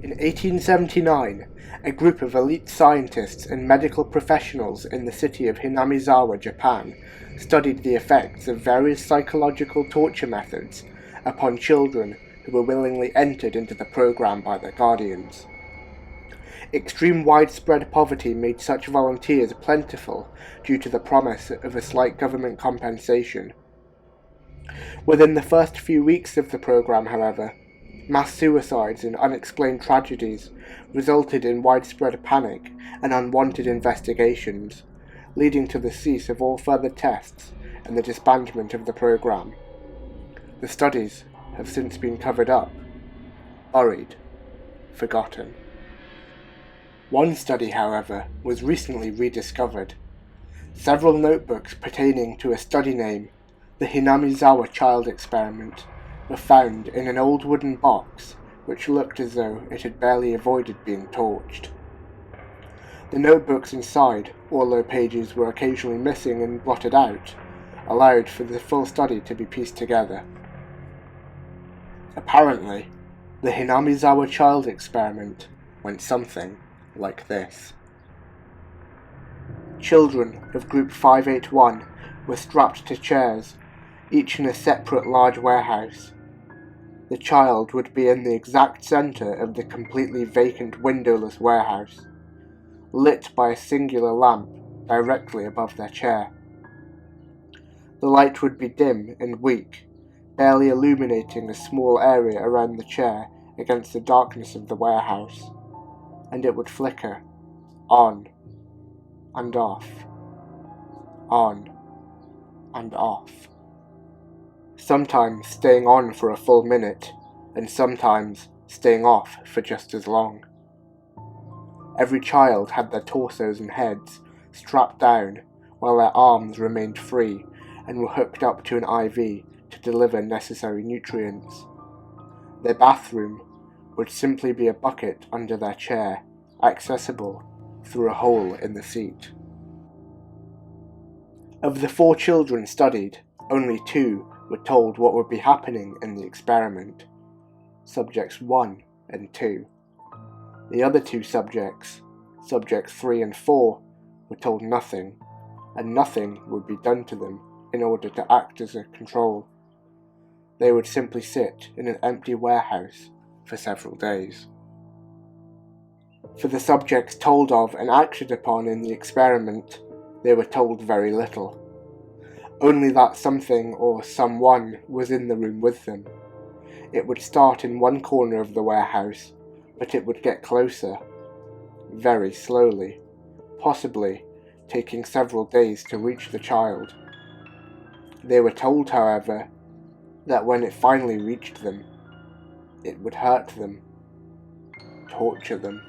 In 1879, a group of elite scientists and medical professionals in the city of Hinamizawa, Japan, studied the effects of various psychological torture methods upon children who were willingly entered into the program by their guardians. Extreme widespread poverty made such volunteers plentiful due to the promise of a slight government compensation. Within the first few weeks of the program, however, mass suicides and unexplained tragedies resulted in widespread panic and unwanted investigations, leading to the cease of all further tests and the disbandment of the program. The studies have since been covered up, buried, forgotten. One study, however, was recently rediscovered. Several notebooks pertaining to a study name, the Hinamizawa child experiment, were found in an old wooden box which looked as though it had barely avoided being torched. The notebooks inside, although pages were occasionally missing and blotted out, allowed for the full study to be pieced together. Apparently, the Hinamizawa child experiment went something like this. Children of Group 581 were strapped to chairs, each in a separate large warehouse. The child would be in the exact centre of the completely vacant windowless warehouse, lit by a singular lamp directly above their chair. The light would be dim and weak, barely illuminating a small area around the chair against the darkness of the warehouse, and it would flicker, on and off, on and off, sometimes staying on for a full minute, and sometimes staying off for just as long. Every child had their torsos and heads strapped down, while their arms remained free and were hooked up to an IV to deliver necessary nutrients. Their bathroom would simply be a bucket under their chair, accessible through a hole in the seat. Of the 4 children studied, only 2 were told what would be happening in the experiment, subjects 1 and 2. The other 2 subjects, subjects 3 and 4, were told nothing, and nothing would be done to them in order to act as a control. They would simply sit in an empty warehouse for several days. For the subjects told of and acted upon in the experiment, they were told very little. Only that something or someone was in the room with them. It would start in one corner of the warehouse, but it would get closer, very slowly, possibly taking several days to reach the child. They were told, however, that when it finally reached them, it would hurt them, torture them.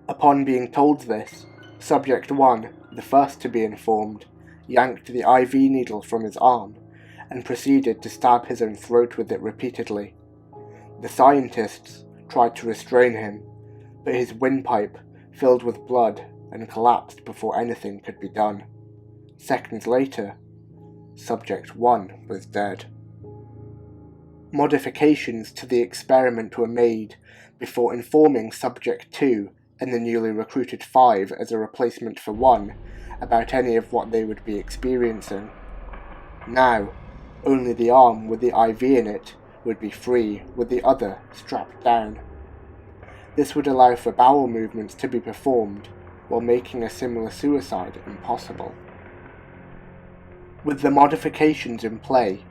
Upon being told this, Subject 1, the first to be informed, yanked the IV needle from his arm and proceeded to stab his own throat with it repeatedly. The scientists tried to restrain him, but his windpipe filled with blood and collapsed before anything could be done. Seconds later, Subject 1 was dead. Modifications to the experiment were made before informing Subject 2 and the newly recruited 5 as a replacement for 1 about any of what they would be experiencing. Now, only the arm with the IV in it would be free, with the other strapped down. This would allow for bowel movements to be performed while making a similar suicide impossible. With the modifications in play,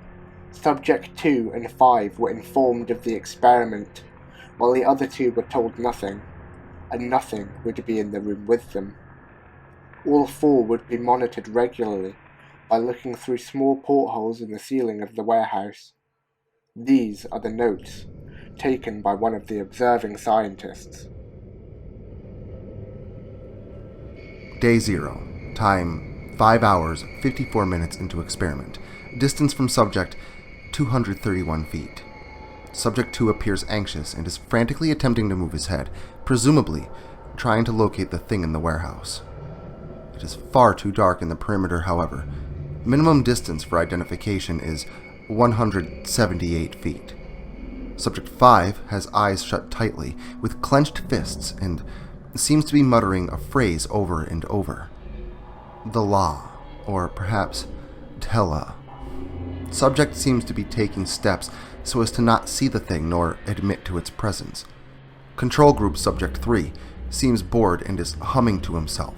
Subject 2 and 5 were informed of the experiment, while the other 2 were told nothing, and nothing would be in the room with them. All 4 would be monitored regularly by looking through small portholes in the ceiling of the warehouse. These are the notes taken by one of the observing scientists. Day 0. Time 5 hours, 54 minutes into experiment. Distance from subject 231 feet. Subject 2 appears anxious and is frantically attempting to move his head, presumably trying to locate the thing in the warehouse. It is far too dark in the perimeter, however. Minimum distance for identification is 178 feet. Subject 5 has eyes shut tightly, with clenched fists, and seems to be muttering a phrase over and over. The law, or perhaps Tella. Subject seems to be taking steps so as to not see the thing nor admit to its presence. Control Group Subject 3 seems bored and is humming to himself.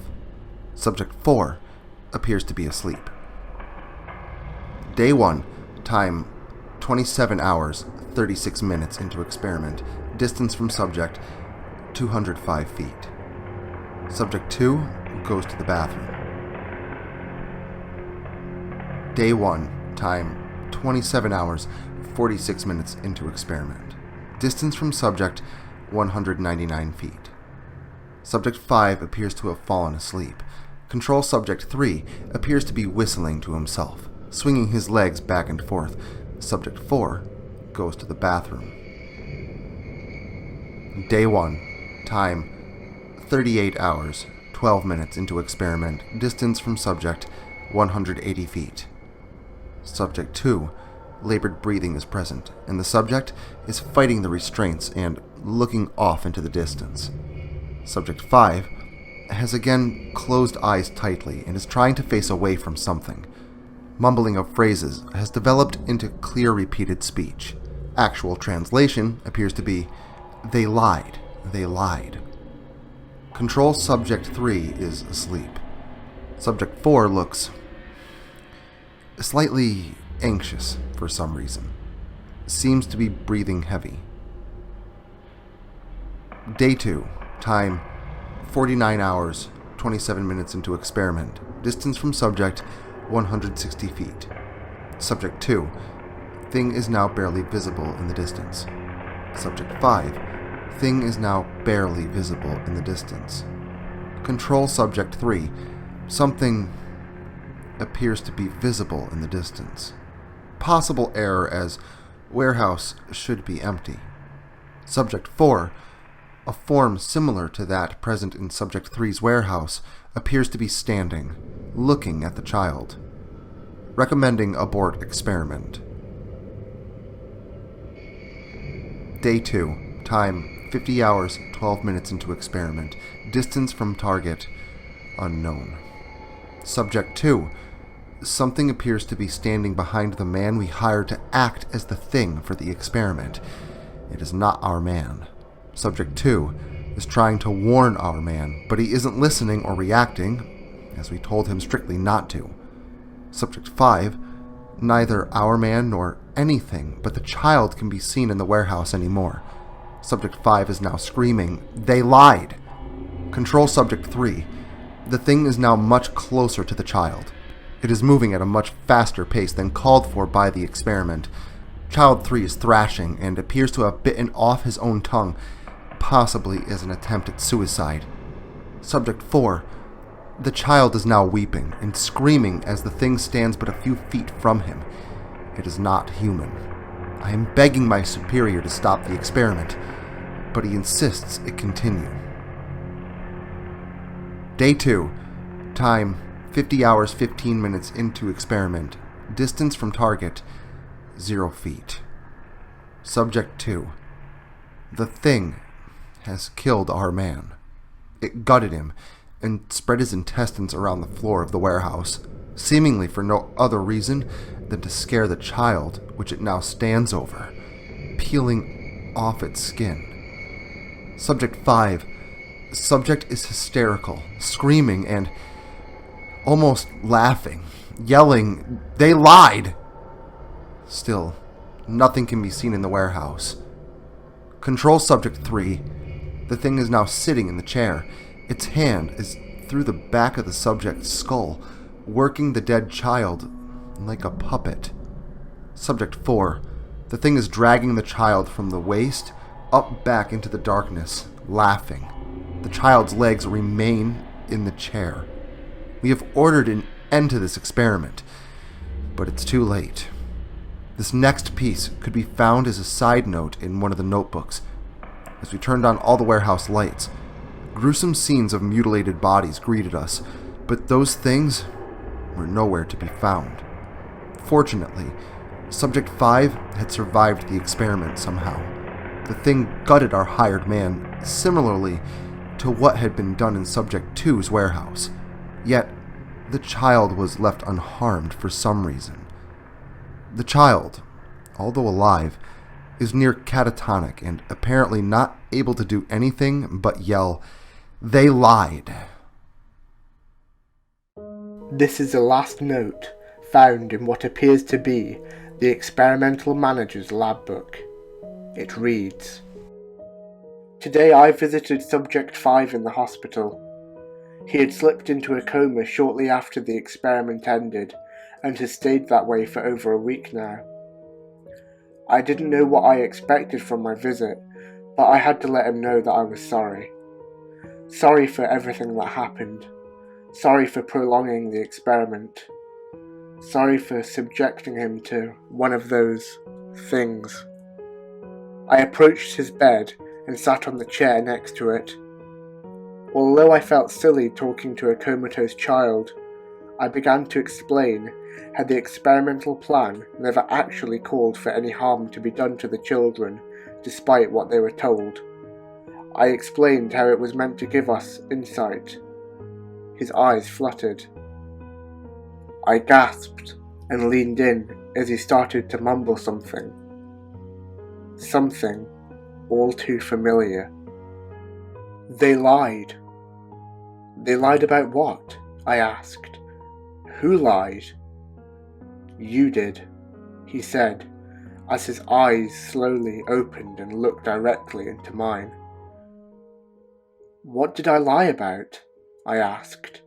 Subject 4 appears to be asleep. Day 1, time 27 hours, 36 minutes into experiment. Distance from subject, 205 feet. Subject 2 goes to the bathroom. Day 1, time 27 hours, 46 minutes into experiment. Distance from subject, 199 feet. Subject 5 appears to have fallen asleep. Control Subject 3 appears to be whistling to himself, swinging his legs back and forth. Subject 4 goes to the bathroom. Day 1, time 38 hours, 12 minutes into experiment. Distance from subject, 180 feet. Subject 2, labored breathing is present, and the subject is fighting the restraints and looking off into the distance. Subject 5 has again closed eyes tightly and is trying to face away from something. Mumbling of phrases has developed into clear repeated speech. Actual translation appears to be, "They lied, they lied." Control Subject 3 is asleep. Subject 4 looks slightly anxious for some reason. Seems to be breathing heavy. Day 2, time 49 hours, 27 minutes into experiment. Distance from subject, 160 feet. Subject 2, thing is now barely visible in the distance. Subject 5, thing is now barely visible in the distance. Control Subject 3, something appears to be visible in the distance. Possible error as warehouse should be empty. Subject 4, a form similar to that present in Subject 3's warehouse, appears to be standing, looking at the child. Recommending abort experiment. Day 2, time 50 hours, 12 minutes into experiment. Distance from target, unknown. Subject 2, something appears to be standing behind the man we hired to act as the thing for the experiment. It is not our man. Subject 2 is trying to warn our man, but he isn't listening or reacting, as we told him strictly not to. Subject 5, neither our man nor anything but the child can be seen in the warehouse anymore. Subject 5 is now screaming, "They lied!" Control Subject 3, the thing is now much closer to the child. It is moving at a much faster pace than called for by the experiment. Child 3 is thrashing and appears to have bitten off his own tongue, possibly as an attempt at suicide. Subject 4, the child is now weeping and screaming as the thing stands but a few feet from him. It is not human. I am begging my superior to stop the experiment, but he insists it continue. Day 2, time 50 hours, 15 minutes into experiment. Distance from target, 0 feet. Subject 2, the thing has killed our man. It gutted him and spread his intestines around the floor of the warehouse, seemingly for no other reason than to scare the child, which it now stands over, peeling off its skin. Subject 5, subject is hysterical, screaming and almost laughing, yelling, "They lied!" Still, nothing can be seen in the warehouse. Control Subject 3, the thing is now sitting in the chair. Its hand is through the back of the subject's skull, working the dead child like a puppet. Subject 4, the thing is dragging the child from the waist up back into the darkness, laughing. The child's legs remain in the chair. We have ordered an end to this experiment, but it's too late. This next piece could be found as a side note in one of the notebooks. As we turned on all the warehouse lights, gruesome scenes of mutilated bodies greeted us, but those things were nowhere to be found. Fortunately, Subject 5 had survived the experiment somehow. The thing gutted our hired man, similarly to what had been done in Subject 2's warehouse. Yet, the child was left unharmed for some reason. The child, although alive, is near catatonic and apparently not able to do anything but yell, "They lied!" This is the last note found in what appears to be the experimental manager's lab book. It reads, "Today I visited Subject 5 in the hospital. He had slipped into a coma shortly after the experiment ended and has stayed that way for over a week now. I didn't know what I expected from my visit, but I had to let him know that I was sorry. Sorry for everything that happened. Sorry for prolonging the experiment. Sorry for subjecting him to one of those things." I approached his bed and sat on the chair next to it. Although I felt silly talking to a comatose child, I began to explain how the experimental plan never actually called for any harm to be done to the children, despite what they were told. I explained how it was meant to give us insight. His eyes fluttered. I gasped and leaned in as he started to mumble something. Something all too familiar. "They lied." "They lied about what?" I asked. "Who lied?" "You did," he said, as his eyes slowly opened and looked directly into mine. "What did I lie about?" I asked,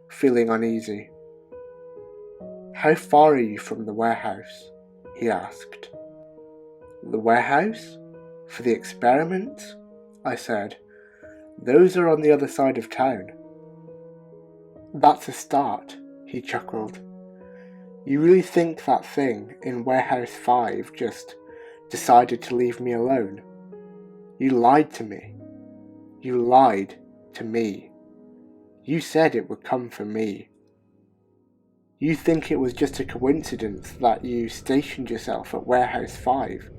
feeling uneasy. "How far are you from the warehouse?" he asked. "The warehouse? For the experiments?" I said. "Those are on the other side of town." "That's a start," he chuckled. "You really think that thing in Warehouse 5 just decided to leave me alone? You lied to me. You lied to me. You said it would come for me. You think it was just a coincidence that you stationed yourself at Warehouse 5,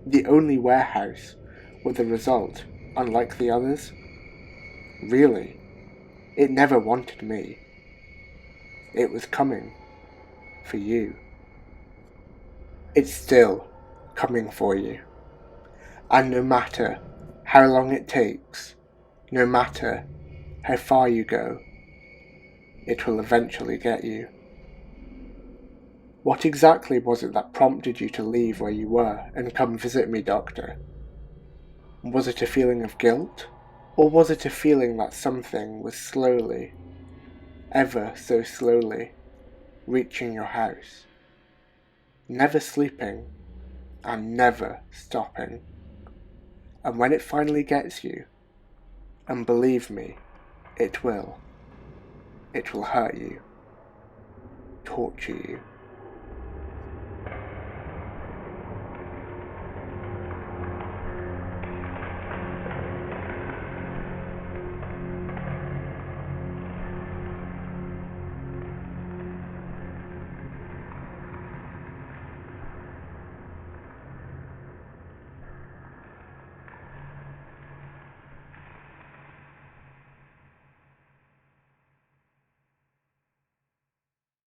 the only warehouse with a result unlike the others? Really, it never wanted me. It was coming for you. It's still coming for you. And no matter how long it takes, no matter how far you go, it will eventually get you." "What exactly was it that prompted you to leave where you were and come visit me, Doctor? Was it a feeling of guilt? Or was it a feeling that something was slowly, ever so slowly, reaching your house, never sleeping and never stopping? And when it finally gets you, and believe me, it will hurt you, torture you,